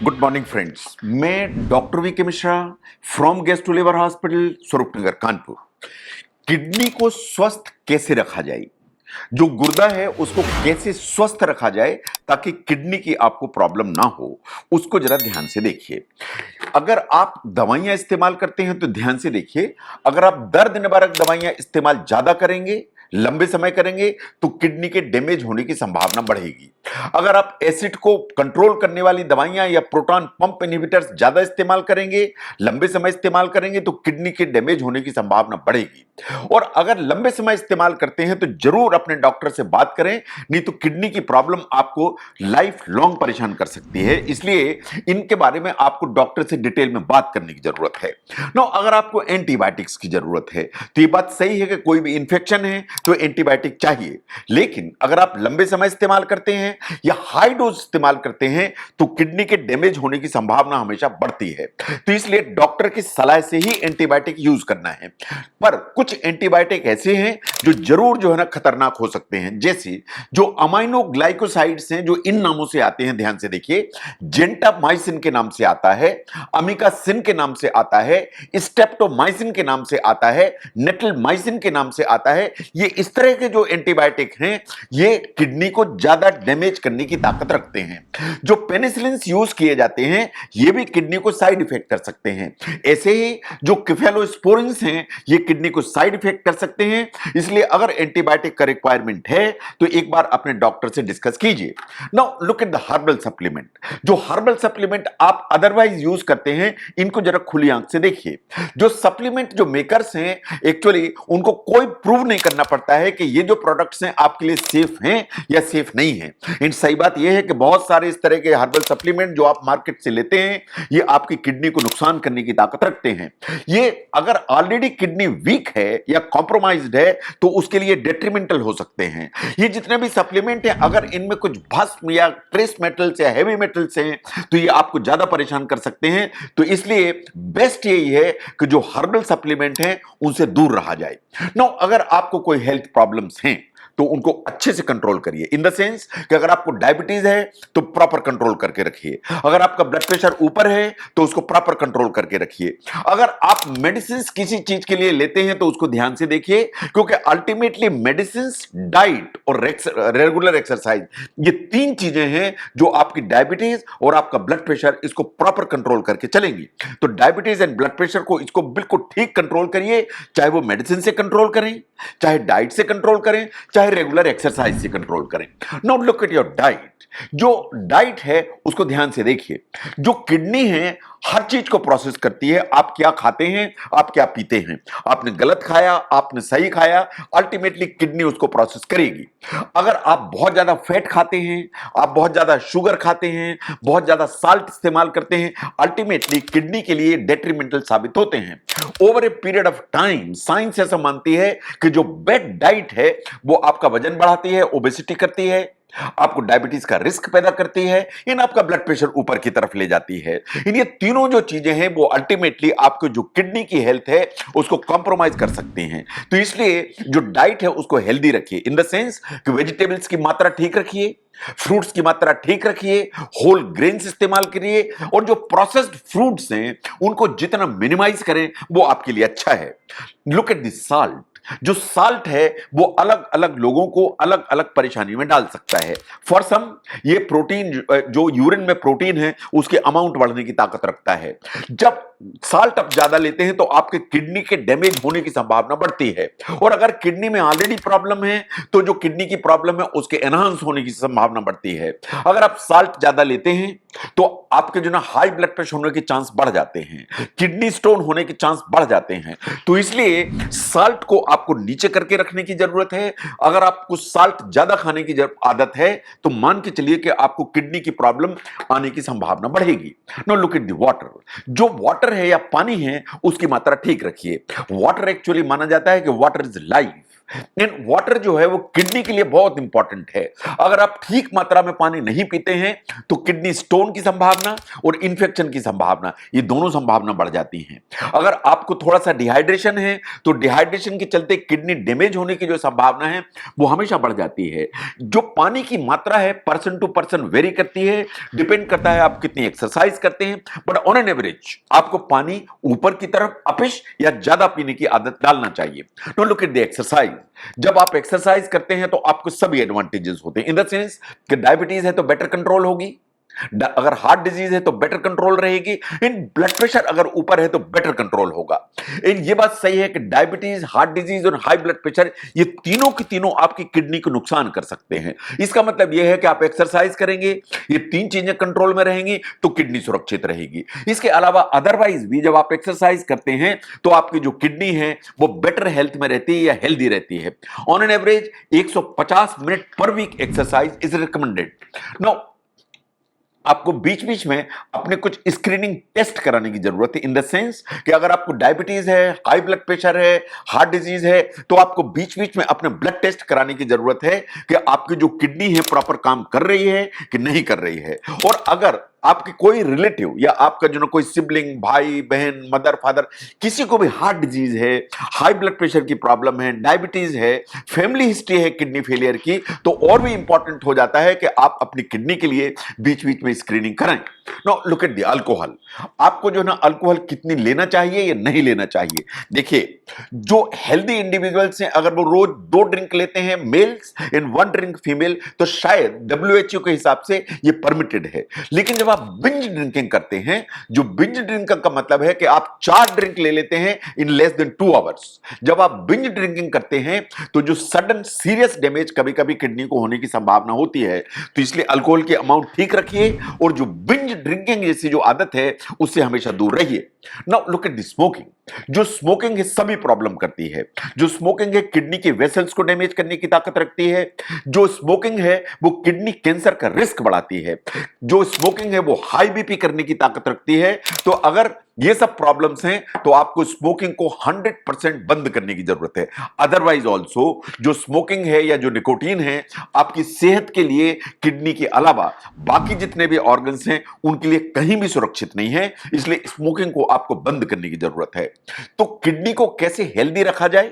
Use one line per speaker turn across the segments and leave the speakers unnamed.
Good morning friends. मैं doctor V K Mishra from gastro liver hospital Swaroopnagar Kanpur. Kidney को स्वस्थ कैसे रखा जाए, जो गुर्दा है उसको कैसे स्वस्थ रखा जाए ताकि किडनी की आपको प्रॉब्लम ना हो, उसको जरा ध्यान से देखिए। अगर आप दवाइयां इस्तेमाल करते हैं तो ध्यान से देखिए। अगर आप दर्द निवारक दवाइयां इस्तेमाल ज्यादा करेंगे, लंबे समय करेंगे, तो किडनी के डैमेज होने की संभावना बढ़ेगी। अगर आप एसिड को कंट्रोल करने वाली दवाइयां या प्रोटॉन पंप इनहिबिटर्स ज्यादा इस्तेमाल करेंगे, लंबे समय इस्तेमाल करेंगे, तो किडनी के डैमेज होने की संभावना बढ़ेगी। और अगर लंबे समय इस्तेमाल करते हैं तो जरूर अपने डॉक्टर से बात करें, नहीं तो किडनी की प्रॉब्लम आपको लाइफ लॉन्ग परेशान कर सकती है। इसलिए इनके बारे में आपको डॉक्टर से डिटेल में बात करने की जरूरत है। नो, अगर आपको एंटीबायोटिक्स की जरूरत है तो ये बात सही है कि कोई भी इंफेक्शन है तो एंटीबायोटिक चाहिए, लेकिन अगर आप लंबे समय इस्तेमाल करते हैं या हाई डोज इस्तेमाल करते हैं तो किडनी के डैमेज होने की संभावना हमेशा बढ़ती है। तो इसलिए डॉक्टर की सलाह से ही एंटीबायोटिक यूज करना है। पर कुछ एंटीबायोटिक ऐसे हैं जो जरूर जो है ना खतरनाक हो सकते हैं, जैसे जो अमाइनो ग्लाइकोसाइड्स हैं, जो इन नामों से आते हैं, ध्यान से देखिए। जेंटामाइसिन के नाम से आता है, अमिकासिन के नाम से आता है, स्टेप्टोमाइसिन के नाम से आता है, नेटलमाइसिन के नाम से आता है। ये इस तरह के जो एंटीबायोटिक हैं, ये किडनी को ज्यादा डैमेज करने की ताकत रखते हैं। जो पेनिसिलिन यूज किए जाते हैं, ये भी किडनी को साइड इफेक्ट कर सकते हैं। ऐसे ही जो केफेलोस्पोरिन्स हैं, ये किडनी को साइड इफेक्ट कर सकते हैं। इसलिए अगर एंटीबायोटिक का रिक्वायरमेंट है तो एक बार अपने डॉक्टर से डिस्कस कीजिए। Now look at the herbal supplement. जो हर्बल सप्लीमेंट आप अदरवाइज यूज करते हैं, इनको जरा खुली आंख से देखिए। जो सप्लीमेंट जो मेकर्स हैं, एक्चुअली उनको कोई प्रूव नहीं करना पड़ता है कि ये जो प्रोडक्ट्स हैं आपके लिए सेफ हैं या सेफ नहीं है। इन सही बात यह है कि बहुत सारे इस तरह के हर्बल सप्लीमेंट जो आप मार्केट से लेते हैं, ये आपकी किडनी को नुकसान करने की ताकत रखते हैं। ये अगर ऑलरेडी किडनी वीक है या कॉम्प्रोमाइज्ड है तो उसके लिए डेट्रीमेंटल हो सकते हैं। ये जितने भी सप्लीमेंट हैं, अगर इनमें कुछ भस्म या ट्रेस मेटल्स या हेवी मेटल्स हैं तो ये आपको ज्यादा परेशान कर सकते हैं। तो इसलिए बेस्ट यही है कि जो हर्बल सप्लीमेंट हैं उनसे दूर रहा जाए। नो, अगर आपको कोई हेल्थ प्रॉब्लम्स हैं तो उनको अच्छे से कंट्रोल करिए। इन द सेंस कि अगर आपको डायबिटीज है तो प्रॉपर कंट्रोल करके रखिए। अगर आपका ब्लड प्रेशर ऊपर है तो उसको प्रॉपर कंट्रोल करके रखिए। अगर आप मेडिसिन किसी चीज के लिए लेते हैं तो उसको ध्यान से देखिए, क्योंकि अल्टीमेटली मेडिसिन, डाइट और रेगुलर एक्सरसाइज, ये तीन चीजें हैं जो आपकी डायबिटीज और आपका ब्लड प्रेशर, इसको प्रॉपर कंट्रोल करके चलेंगी। तो डायबिटीज एंड ब्लड प्रेशर को, इसको बिल्कुल ठीक कंट्रोल करिए, चाहे वो मेडिसिन से कंट्रोल करें, चाहे डाइट से कंट्रोल करें, चाहे रेगुलर एक्सरसाइज से कंट्रोल करें। Now look at your diet. जो डाइट है उसको ध्यान से देखिए। जो किडनी है हर चीज को प्रोसेस करती है। आप क्या खाते हैं, आप क्या पीते हैं, आपने गलत खाया, आपने सही खाया, अल्टीमेटली किडनी उसको प्रोसेस करेगी। अगर आप बहुत ज्यादा फैट खाते हैं, आप बहुत ज्यादा शुगर खाते हैं, बहुत ज्यादा साल्ट इस्तेमाल करते हैं, अल्टीमेटली किडनी के लिए डेट्रीमेंटल साबित होते हैं। Over a period of time science ऐसा मानती है कि जो बैड डाइट है वो आपका वजन बढ़ाती है, ओबेसिटी करती है, आपको डायबिटीज का रिस्क पैदा करती है, इन आपका ब्लड प्रेशर ऊपर की तरफ ले जाती है। इन ये तीनों जो चीजें हैं वो अल्टीमेटली आपको जो किडनी की हेल्थ है उसको कॉम्प्रोमाइज कर सकती हैं। तो इसलिए जो डाइट है उसको हेल्दी रखिए, इन द सेंस कि वेजिटेबल्स की मात्रा ठीक रखिए, फ्रूट्स की मात्रा ठीक रखिए, होल ग्रेन्स इस्तेमाल करिए, और जो प्रोसेस्ड फ्रूट्स हैं उनको जितना मिनिमाइज करें वो आपके लिए अच्छा है। Look at this salt. जो साल्ट है वो अलग अलग लोगों को अलग अलग परेशानी में डाल सकता है। फॉर सम ये प्रोटीन, जो यूरिन में प्रोटीन है उसके अमाउंट बढ़ने की ताकत रखता है। जब साल्ट आप ज्यादा लेते हैं तो आपके किडनी के डैमेज होने की संभावना बढ़ती है, और अगर किडनी में ऑलरेडी प्रॉब्लम है तो जो किडनी की प्रॉब्लम है उसके एनहांस होने की संभावना बढ़ती है। अगर आप साल्ट ज्यादा लेते हैं तो आपके जो ना हाई ब्लड प्रेशर होने के चांस बढ़ जाते हैं, किडनी स्टोन होने के चांस बढ़ जाते हैं। तो इसलिए साल्ट को आपको नीचे करके रखने की जरूरत है। अगर आपको साल्ट ज्यादा खाने की आदत है तो मान के चलिए कि आपको किडनी की प्रॉब्लम आने की संभावना बढ़ेगी। Now look at the water. जो वाटर है या पानी है उसकी मात्रा ठीक रखिए। वाटर एक्चुअली माना जाता है कि water is life. And water जो है वो किडनी के लिए बहुत इंपॉर्टेंट है। अगर आप ठीक मात्रा में पानी नहीं पीते हैं तो किडनी स्टोन की संभावना और इंफेक्शन की संभावना, ये दोनों संभावना बढ़ जाती है। अगर आपको थोड़ा सा डिहाइड्रेशन है तो डिहाइड्रेशन के चलते किडनी डैमेज होने की जो संभावना है वो हमेशा बढ़ जाती है। जो पानी की मात्रा है पर्सन टू पर्सन वेरी करती है, डिपेंड करता है आप कितनी एक्सरसाइज करते हैं, बट ऑन एन एवरेज आपको पानी ऊपर की तरफ अपिश या ज्यादा पीने की आदत डालना चाहिए। No look at the exercise. जब आप एक्सरसाइज करते हैं तो आपको सभी एडवांटेजेस होते हैं, इन द सेंस कि डायबिटीज है तो बेटर कंट्रोल होगी, अगर हार्ट डिजीज है तो बेटर कंट्रोल रहेगी, इन ब्लड प्रेशर अगर ऊपर है तो बेटर कंट्रोल होगा। इन ये बात सही है कि डायबिटीज, हार्ट डिजीज और हाई ब्लड प्रेशर ये तीनों की तीनों आपकी किडनी को नुकसान कर सकते हैं। इसका मतलब यह है कि आप एक्सरसाइज करेंगे, ये तीन चीजें कंट्रोल में रहेंगी तो किडनी सुरक्षित रहेगी। इसके अलावा अदरवाइज भी जब आप एक्सरसाइज करते हैं तो आपकी जो किडनी है वो बेटर हेल्थ में रहती है या हेल्दी रहती है। On an average 150 minute per week exercise is recommended. Now आपको बीच बीच में अपने कुछ स्क्रीनिंग टेस्ट कराने की जरूरत है, इन द सेंस कि अगर आपको डायबिटीज है, हाई ब्लड प्रेशर है, हार्ट डिजीज है तो आपको बीच बीच में अपने ब्लड टेस्ट कराने की जरूरत है कि आपकी जो किडनी है प्रॉपर काम कर रही है कि नहीं कर रही है। और अगर आपके कोई रिलेटिव या आपका जो ना कोई सिबलिंग, भाई बहन, मदर फादर, किसी को भी हार्ट डिजीज है, हाई ब्लड प्रेशर की प्रॉब्लम है, डायबिटीज है, फैमिली हिस्ट्री है किडनी फेलियर की, तो और भी इंपॉर्टेंट हो जाता है कि आप अपनी किडनी के लिए बीच बीच में स्क्रीनिंग करें। No look at the alcohol. आपको जो ना अल्कोहल कितनी लेना चाहिए या नहीं लेना चाहिए, देखिए जो हेल्दी इंडिविजुअल्स हैं अगर वो रोज 2 ड्रिंक लेते हैं मेल्स एंड 1 ड्रिंक फीमेल तो शायद WHO के हिसाब से ये परमिटेड है। लेकिन जब आप बिंज ड्रिंकिंग करते हैं, जो बिंज ड्रिंकिंग का मतलब है कि आप 4 ड्रिंक ले लेते हैं इन लेस देन 2 आवर्स, जब आप बिंज ड्रिंकिंग करते हैं तो जो सडन सीरियस डैमेज कभी कभी किडनी को होने की संभावना होती है। तो इसलिए अल्कोहल की अमाउंट ठीक रखिए और जो बिंज ड्रिंकिंग जैसी जो आदत है उससे हमेशा दूर रहिए। Now look at the smoking. जो स्मोकिंग है सभी प्रॉब्लम करती है। जो स्मोकिंग है किडनी के वेसल्स को डैमेज करने की ताकत रखती है। जो स्मोकिंग है वो किडनी कैंसर का रिस्क बढ़ाती है। जो स्मोकिंग है वो हाई बीपी करने की ताकत रखती है। तो अगर ये सब प्रॉब्लम्स हैं तो आपको स्मोकिंग को 100% बंद करने की जरूरत है। अदरवाइज ऑल्सो जो स्मोकिंग है या जो निकोटीन है आपकी सेहत के लिए किडनी के अलावा बाकी जितने भी ऑर्गन्स हैं उनके लिए कहीं भी सुरक्षित नहीं है। इसलिए स्मोकिंग को आपको बंद करने की जरूरत है। तो किडनी को कैसे हेल्दी रखा जाए,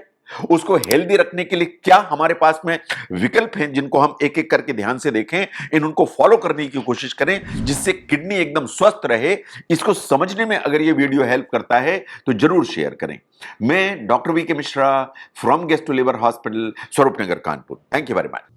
उसको हेल्दी रखने के लिए क्या हमारे पास में विकल्प हैं जिनको हम एक एक करके ध्यान से देखें, इन उनको फॉलो करने की कोशिश करें जिससे किडनी एकदम स्वस्थ रहे। इसको समझने में अगर ये वीडियो हेल्प करता है तो जरूर शेयर करें। मैं doctor V K Mishra from gastro liver hospital, Swaroop Nagar, Kanpur. Thank you very much.